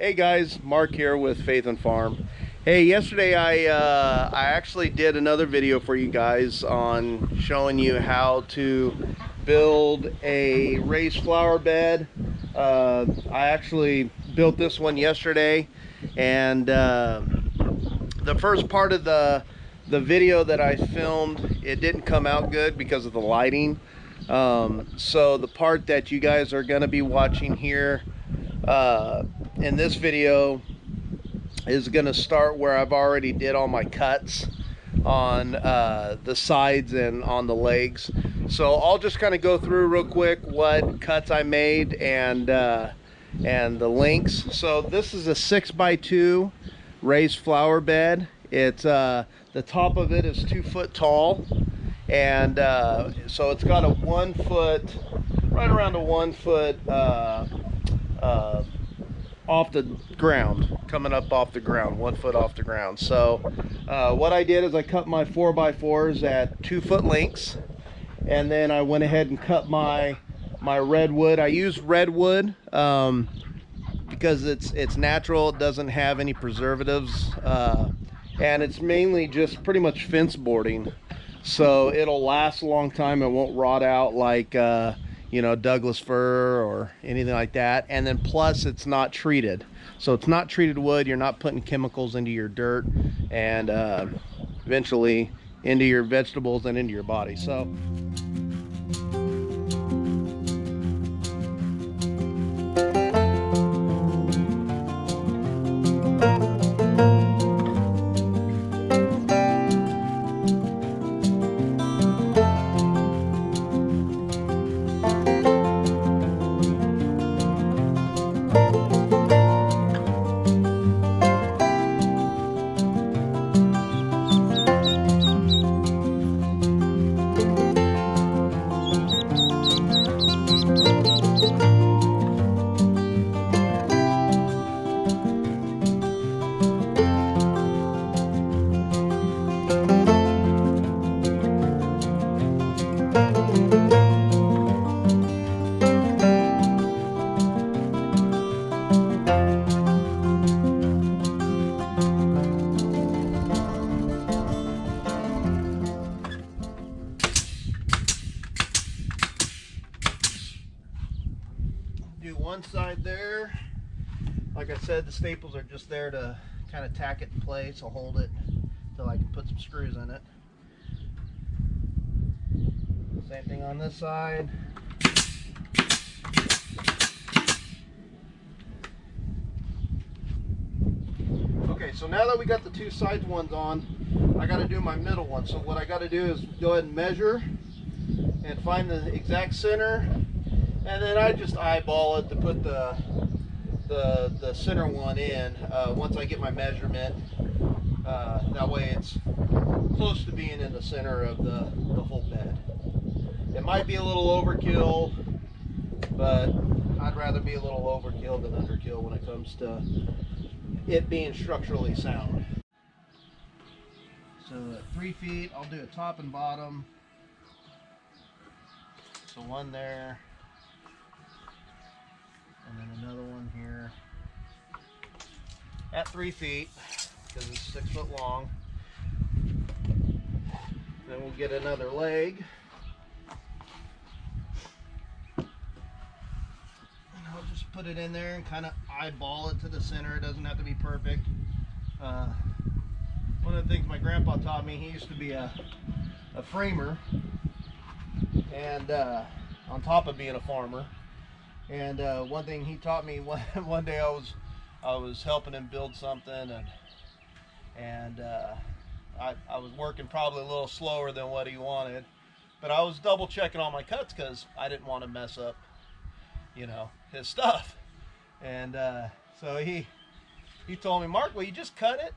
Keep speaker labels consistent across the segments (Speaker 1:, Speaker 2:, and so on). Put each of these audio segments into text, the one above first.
Speaker 1: Hey guys, Mark here with Faith and Farm. Hey, yesterday I actually did another video for you guys on showing you how to build a raised flower bed. I actually built this one yesterday, and the first part of the video that I filmed, it didn't come out good because of the lighting. So the part that you guys are going to be watching here in this video is going to start where I've already did all my cuts on the sides and on the legs. So I'll just kind of go through real quick what cuts I made and the links. So this is a 6x2 raised flower bed. It's the top of it is 2 foot tall, and so it's got a 1 foot, right around a 1 foot off the ground, coming up off the ground, 1 foot off the ground. So what I did is I cut my 4x4s at 2 foot lengths, and then I went ahead and cut my redwood. I used redwood because it's natural, it doesn't have any preservatives, and it's mainly just pretty much fence boarding, so it'll last a long time. It won't rot out like you know, Douglas fir or anything like that. And then plus it's not treated, so it's not treated wood. You're not putting chemicals into your dirt and eventually into your vegetables and into your body. So do one side there. Like I said, the staples are just there to kind of tack it in place. I'll hold it until I can put some screws in it. Same thing on this side. Okay, so now that we got the two sides ones on, I got to do my middle one. So what I got to do is go ahead and measure and find the exact center, and then I just eyeball it to put the center one in once I get my measurement. That way it's close to being in the center of the whole bed. It might be a little overkill, but I'd rather be a little overkill than underkill when it comes to it being structurally sound. So at 3 feet, I'll do a top and bottom. So one there, and then another one here at 3 feet because it's 6 foot long. Then we'll get another leg, and I'll just put it in there and kind of eyeball it to the center. It doesn't have to be perfect. One of the things my grandpa taught me, he used to be a framer, and on top of being a farmer. And one thing he taught me, one day I was helping him build something, and I was working probably a little slower than what he wanted, but I was double checking all my cuts because I didn't want to mess up, you know, his stuff. And so he told me, "Mark, will you just cut it?"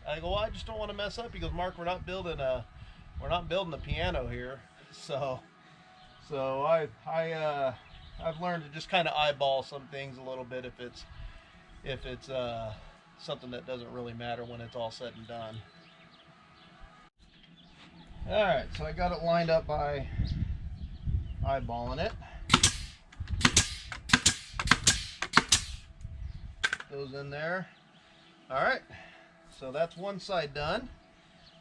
Speaker 1: I go, "Well, I just don't want to mess up." He goes, "Mark, we're not building a piano here." So I've learned to just kind of eyeball some things a little bit if it's something that doesn't really matter when it's all said and done. All right, so I got it lined up by eyeballing it. those in there. All right, so that's one side done.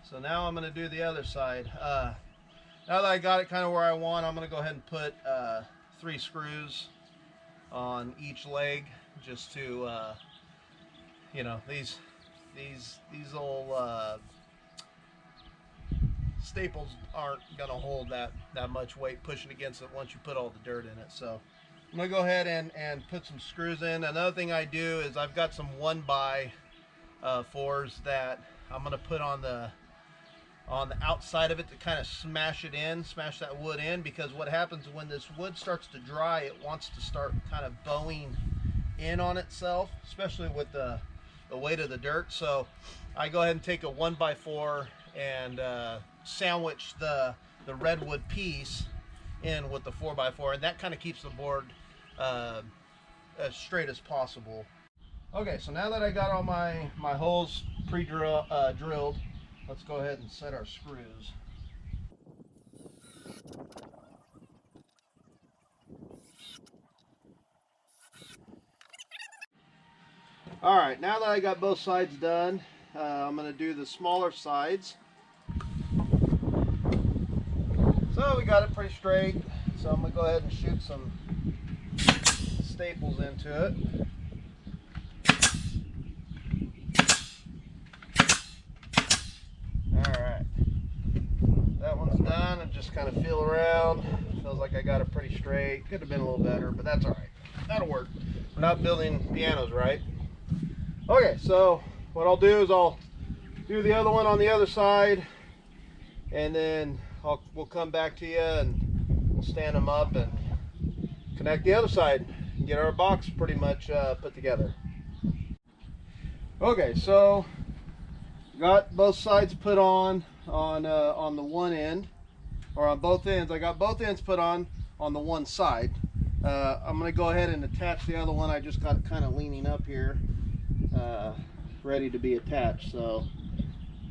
Speaker 1: So now I'm going to do the other side. Now that I got it kind of where I want, I'm going to go ahead and put 3 screws on each leg, just to you know, these little staples aren't going to hold that much weight pushing against it once you put all the dirt in it. So I'm going to go ahead and put some screws in. Another thing I do is I've got some 1x4s that I'm going to put on the outside of it to kind of smash that wood in, because what happens when this wood starts to dry, it wants to start kind of bowing in on itself, especially with the weight of the dirt. So I go ahead and take a 1x4 and sandwich the redwood piece in with the 4x4, and that kind of keeps the board as straight as possible. Okay, so now that I got all my holes drilled, let's go ahead and set our screws. All right, now that I got both sides done, I'm going to do the smaller sides. So we got it pretty straight, so I'm going to go ahead and shoot some staples into it. Alright, that one's done. I just kind of feel around. Feels like I got it pretty straight. Could have been a little better, but that's alright. That'll work. We're not building pianos, right? Okay, so what I'll do is I'll do the other one on the other side, and then we'll come back to you and we'll stand them up and connect the other side and get our box pretty much put together. Okay, so got both sides put on the one end, or on both ends. I got both ends put on the one side. I'm going to go ahead and attach the other one. I just got it kind of leaning up here, ready to be attached. So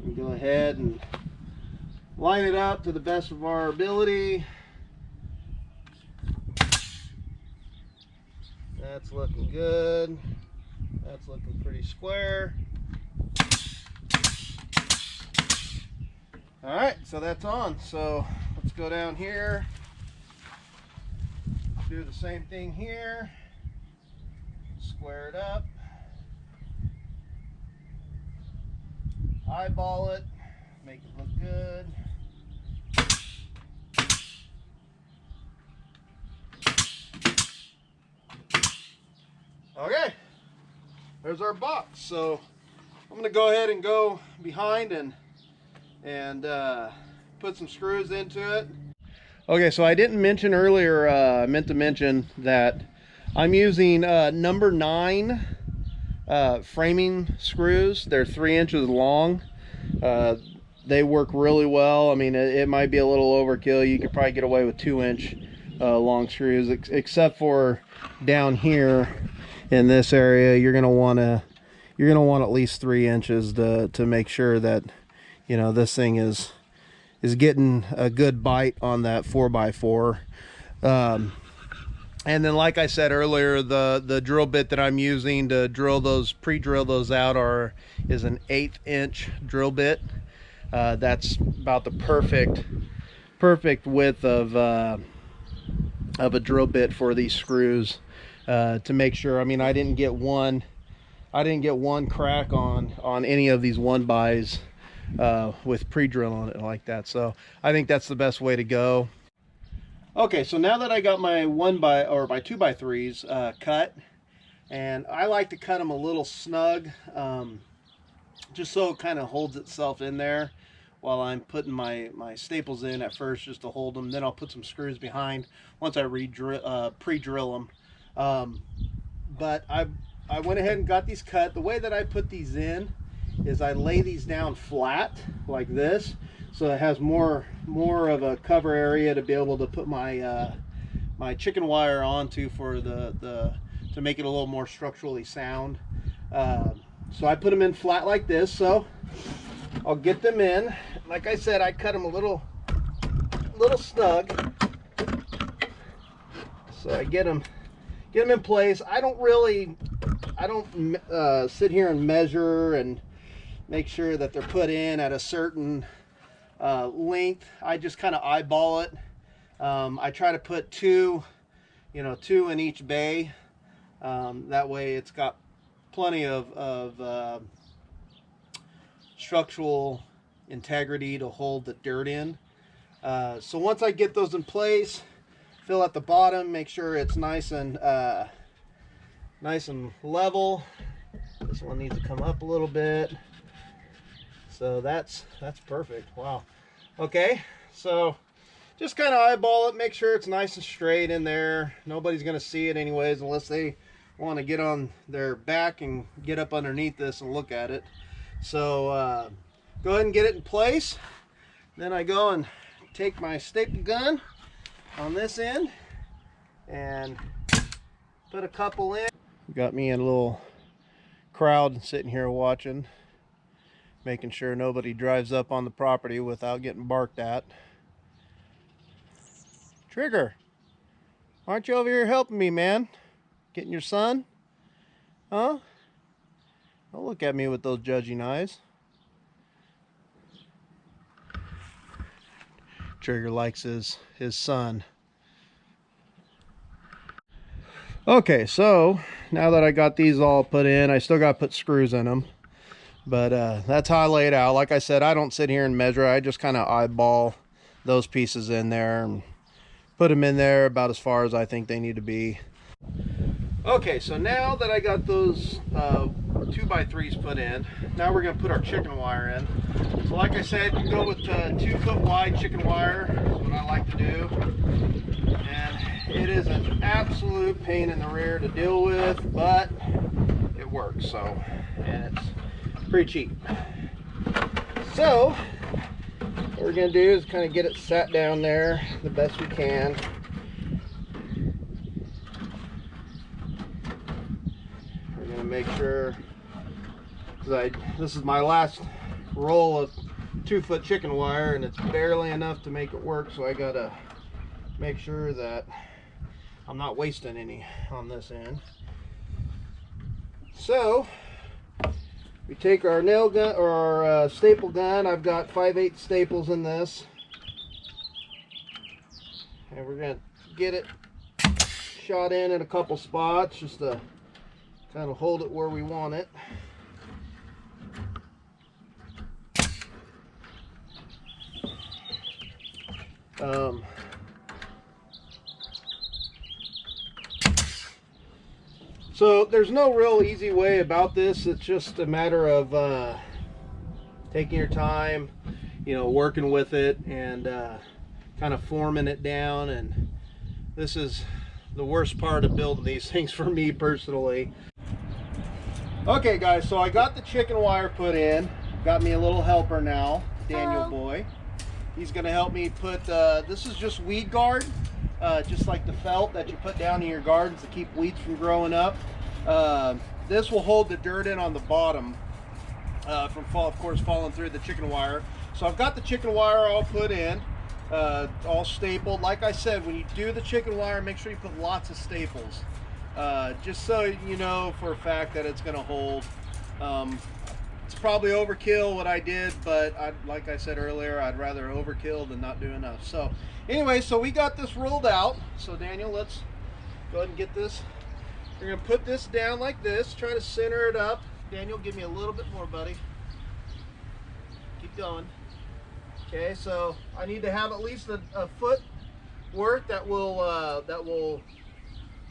Speaker 1: we go ahead and line it up to the best of our ability. That's looking good. That's looking pretty square. All right, so that's on. So let's go down here, do the same thing here, square it up, eyeball it, make it look good. Okay, there's our box. So I'm going to go ahead and go behind and put some screws into it. Okay, so I didn't mention earlier, I meant to mention that I'm using number 9 framing screws. They're 3 inches long. They work really well. I mean, it might be a little overkill. You could probably get away with 2-inch long screws, except for down here in this area. You're gonna want at least 3 inches to make sure that, you know, this thing is getting a good bite on that 4x4. And then, like I said earlier, the drill bit that I'm using to drill those, pre-drill those out, is an 1/8 inch drill bit. That's about the perfect width of a drill bit for these screws, to make sure. I mean, I didn't get one crack on any of these 1x's with pre-drill on it like that. So I think that's the best way to go. Okay, so now that I got my 2x3s cut, and I like to cut them a little snug, just so it kind of holds itself in there while I'm putting my staples in at first, just to hold them. Then I'll put some screws behind once I pre-drill them. But I went ahead and got these cut. The way that I put these in is I lay these down flat like this, so it has more of a cover area to be able to put my my chicken wire onto for to make it a little more structurally sound. So I put them in flat like this. So I'll get them in. Like I said, I cut them a little snug, so I get them in place. I I don't sit here and measure and make sure that they're put in at a certain length. I just kind of eyeball it. I try to put two in each bay. That way it's got plenty of structural integrity to hold the dirt in. So once I get those in place, fill at the bottom, make sure it's nice and level. This one needs to come up a little bit. So that's perfect. Wow. Okay, so just kind of eyeball it, make sure it's nice and straight in there. Nobody's going to see it anyways unless they want to get on their back and get up underneath this and look at it. So go ahead and get it in place. Then I go and take my staple gun on this end and put a couple in. Got me in a little crowd sitting here watching, making sure nobody drives up on the property without getting barked at. Trigger, aren't you over here helping me, man? Getting your son? Huh? Don't look at me with those judging eyes. Trigger likes his son. Okay, so now that I got these all put in, I still got to put screws in them. But that's how I lay it out. Like I said, I don't sit here and measure. I just kind of eyeball those pieces in there and put them in there about as far as I think they need to be. Okay, so now that I got those 2x3s put in, now we're going to put our chicken wire in. So like I said, you go with 2 foot wide chicken wire, is what I like to do. And it is an absolute pain in the rear to deal with, but it works. So, and it's pretty cheap. So what we're going to do is kind of get it sat down there the best we can. We're going to make sure, because this is my last roll of 2 foot chicken wire and it's barely enough to make it work, so I got to make sure that I'm not wasting any on this end. So we take our nail gun or our staple gun. I've got 5/8 staples in this, and we're going to get it shot in a couple spots just to kind of hold it where we want it. So there's no real easy way about this. It's just a matter of taking your time, working with it and kind of forming it down. And this is the worst part of building these things for me personally. Okay guys, so I got the chicken wire put in. Got me a little helper now, Daniel boy. He's gonna help me put, this is just weed guard, just like the felt that you put down in your gardens to keep weeds from growing up. This will hold the dirt in on the bottom from of course falling through the chicken wire. So I've got the chicken wire all put in, all stapled. Like I said, when you do the chicken wire, make sure you put lots of staples, just so you know for a fact that it's gonna hold. It's probably overkill what I did, but like I said earlier, I'd rather overkill than not do enough. So anyway, so we got this rolled out. So Daniel, let's go ahead and get this. We're gonna put this down like this, try to center it up. Daniel, give me a little bit more, buddy. Keep going. Okay, so I need to have at least a foot worth that will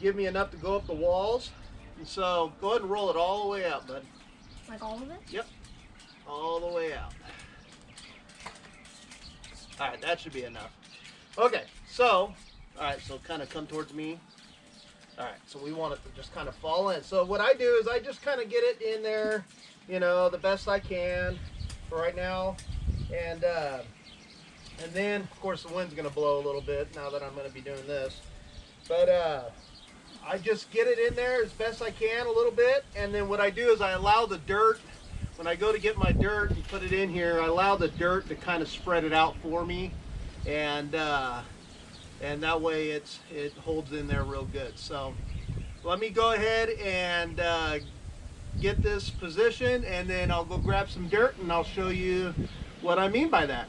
Speaker 1: give me enough to go up the walls. And so go ahead and roll it all the way out, bud.
Speaker 2: Like all of it?
Speaker 1: Yep, all the way out. All right, that should be enough. Okay, so, all right, so kind of come towards me. All right, so we want it to just kind of fall in. So what I do is I just kind of get it in there, the best I can for right now. And then, of course, the wind's going to blow a little bit now that I'm going to be doing this. But I just get it in there as best I can a little bit, and then what I do is I allow the dirt, when I go to get my dirt and put it in here, I allow the dirt to kind of spread it out for me, and that way it holds in there real good. So let me go ahead and get this positioned, and then I'll go grab some dirt and I'll show you what I mean by that.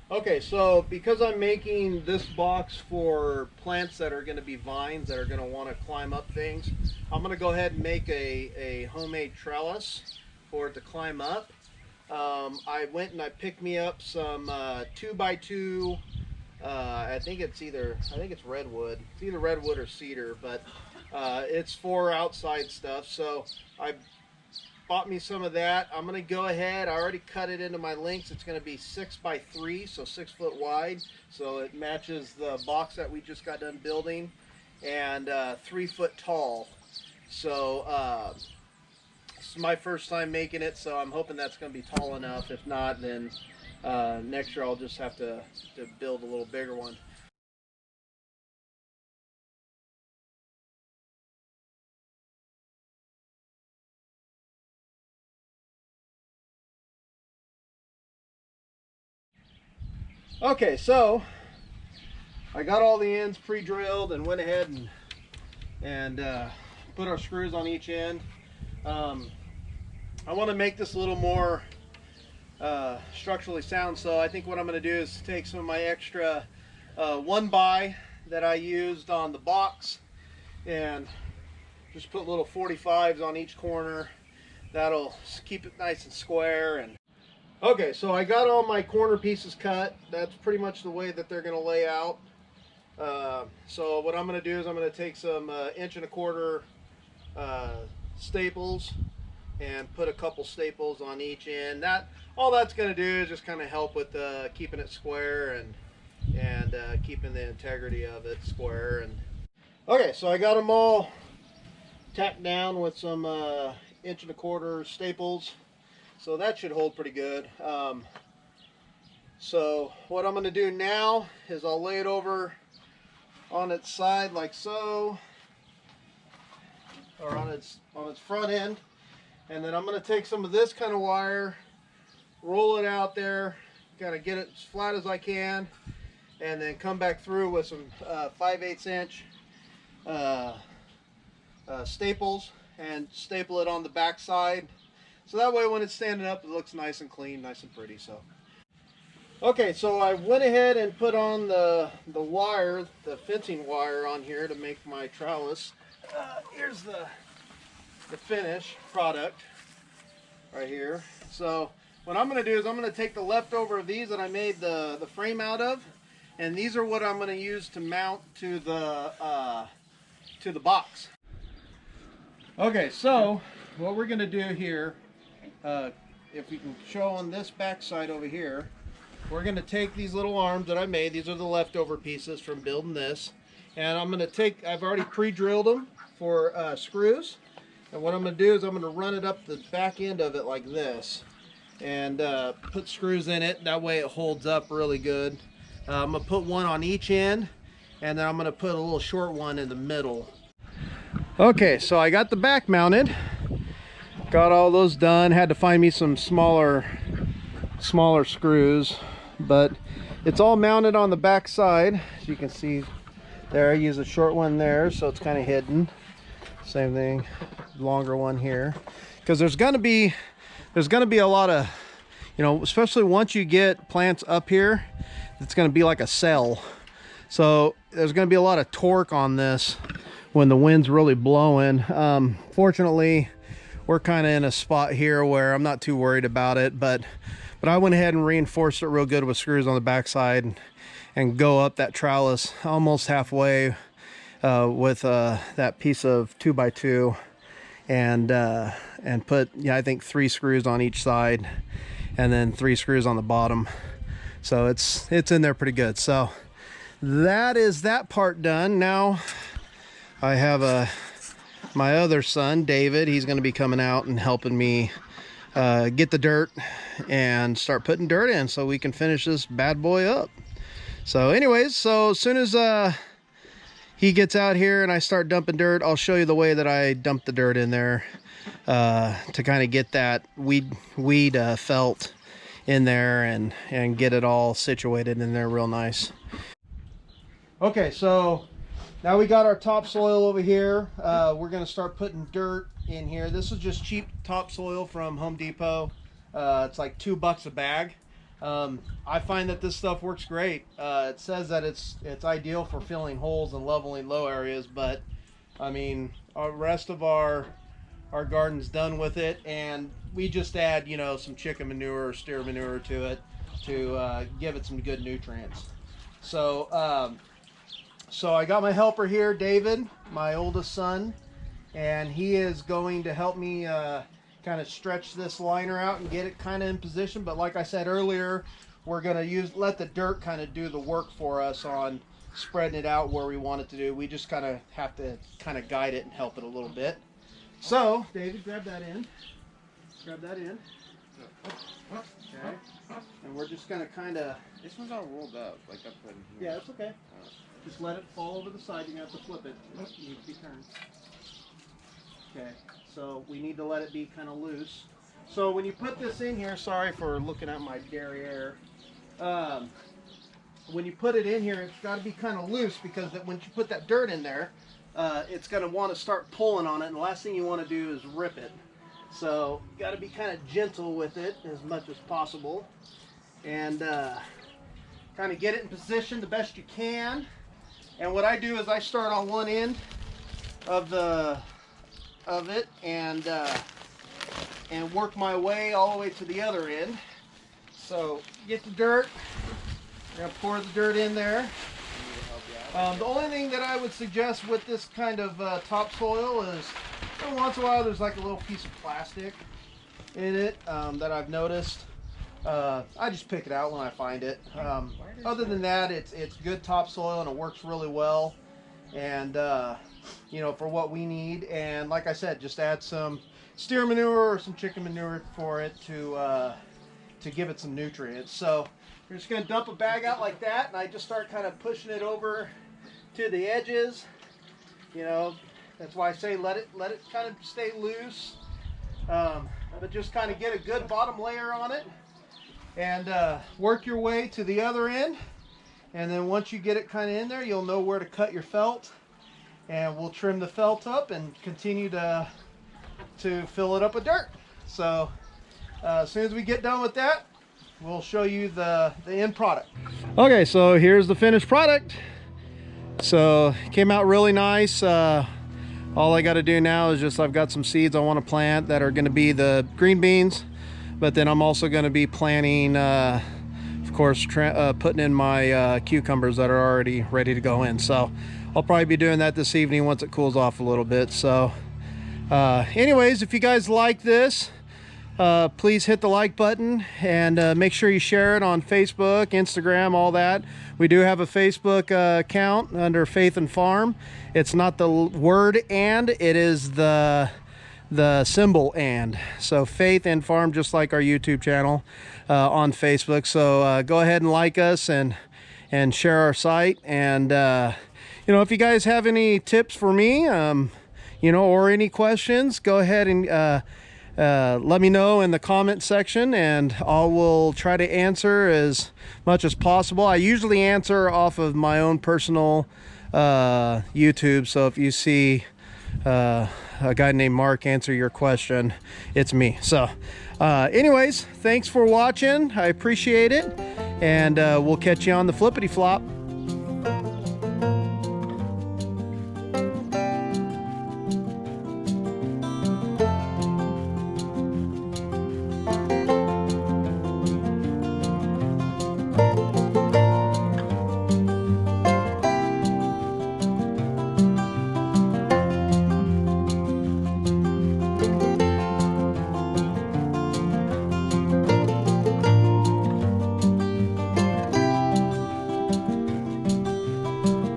Speaker 1: Okay, so because I'm making this box for plants that are going to be vines that are going to want to climb up things, I'm going to go ahead and make a homemade trellis for it to climb up. I went and I picked me up some 2x2. I think it's redwood. It's either redwood or cedar, but it's for outside stuff. So I bought me some of that. I'm going to go ahead. I already cut it into my lengths. It's going to be 6x3, so 6 foot wide. So it matches the box that we just got done building, and 3 foot tall. So this is my first time making it, so I'm hoping that's going to be tall enough. If not, then next year I'll just have to build a little bigger one. Okay, so I got all the ends pre-drilled and went ahead and put our screws on each end. I want to make this a little more structurally sound, so I think what I'm going to do is take some of my extra 1x that I used on the box and just put little 45s on each corner. That'll keep it nice and square. And okay, so I got all my corner pieces cut. That's pretty much the way that they're going to lay out. So what I'm going to do is I'm going to take some 1.25 inch staples and put a couple staples on each end. All that's going to do is just kind of help with keeping it square and keeping the integrity of it square. And okay, so I got them all tacked down with some 1.25 inch staples. So that should hold pretty good. So what I'm going to do now is I'll lay it over on its side like so, or on its front end, and then I'm going to take some of this kind of wire, roll it out there, kind of get it as flat as I can, and then come back through with some 5/8 inch staples and staple it on the back side. So that way when it's standing up, it looks nice and clean, nice and pretty. So okay, so I went ahead and put on the wire, the fencing wire on here to make my trellis. Here's the finished product right here. So what I'm going to do is I'm going to take the leftover of these that I made the frame out of, and these are what I'm going to use to mount to the box. Okay, so what we're going to do here, if we can show on this back side over here, we're going to take these little arms that I made. These are the leftover pieces from building this, and I'm going to take, I've already pre-drilled them for screws, and what I'm going to do is I'm going to run it up the back end of it like this and put screws in it. That way it holds up really good. I'm going to put one on each end, and then I'm going to put a little short one in the middle. Okay, so I got the back mounted, got all those done. Had to find me some smaller screws, but it's all mounted on the back side. As you can see there, I use a short one there, so it's kind of hidden. Same thing, longer one here, because there's gonna be a lot of, you know, especially once you get plants up here, it's gonna be like a cell. So there's gonna be a lot of torque on this when the wind's really blowing. Fortunately, we're kind of in a spot here where I'm not too worried about it, but I went ahead and reinforced it real good with screws on the backside and go up that trellis almost halfway with that piece of 2x2 and put, yeah, I think 3 screws on each side and then 3 screws on the bottom. So it's in there pretty good. So that is that part done. Now I have my other son, David. He's going to be coming out and helping me get the dirt and start putting dirt in so we can finish this bad boy up. So anyways, so as soon as he gets out here and I start dumping dirt, I'll show you the way that I dump the dirt in there to kind of get that weed felt in there and get it all situated in there real nice. Okay, so Now we got our topsoil over here. We're going to start putting dirt in here. This is just cheap topsoil from Home Depot. It's like $2 a bag. I find that this stuff works great. It says that it's ideal for filling holes and leveling low areas, but I mean, our rest of our garden's done with it, and we just add, you know, some chicken manure or steer manure to it to give it some good nutrients. So so I got my helper here, David, my oldest son, and he is going to help me kind of stretch this liner out and get it kind of in position. But like I said earlier, we're going to let the dirt kind of do the work for us on spreading it out where we want it to do. We just kind of have to kind of guide it and help it a little bit. So David, grab that in. Grab that in. Okay. And we're just going to kind of...
Speaker 2: This one's all rolled up, like I put in here.
Speaker 1: Yeah, it's okay. Just let it fall over the side. You're going to have to flip it. It needs to be turned. Okay, so we need to let it be kind of loose. So when you put this in here, sorry for looking at my derriere. When you put it in here, it's got to be kind of loose, because once you put that dirt in there, it's going to want to start pulling on it, and the last thing you want to do is rip it. So you got to be kind of gentle with it as much as possible, and kind of get it in position the best you can. And what I do is I start on one end of it and work my way all the way to the other end. So get the dirt. We're gonna pour the dirt in there. The only thing that I would suggest with this kind of topsoil is every once in a while there's like a little piece of plastic in it that I've noticed. I just pick it out when I find it. Other than that, it's good topsoil and it works really well, and you know, for what we need. And like I said, just add some steer manure or some chicken manure for it to give it some nutrients. So we're just going to dump a bag out like that, and I just start kind of pushing it over to the edges. You know, that's why I say let it kind of stay loose, but just kind of get a good bottom layer on it, and work your way to the other end. And then once you get it kind of in there, you'll know where to cut your felt, and we'll trim the felt up and continue to fill it up with dirt. So as soon as we get done with that, we'll show you the end product. Okay, so here's the finished product. So it came out really nice. All I got to do now is I've got some seeds I want to plant that are going to be the green beans, but then I'm also going to be planting, of course, putting in my cucumbers that are already ready to go in. So I'll probably be doing that this evening once it cools off a little bit. So anyways, if you guys like this, please hit the like button, and make sure you share it on Facebook, Instagram, all that. We do have a Facebook account under Faith and Farm. It's not the word "and," it is the symbol "and." So Faith and Farm, just like our YouTube channel on Facebook. So go ahead and like us and share our site. And you know, if you guys have any tips for me, you know, or any questions, go ahead and let me know in the comment section, and I will try to answer as much as possible. I usually answer off of my own personal YouTube, so if you see a guy named Mark answer your question, it's me. So anyways, thanks for watching. I appreciate it, and we'll catch you on the flippity flop.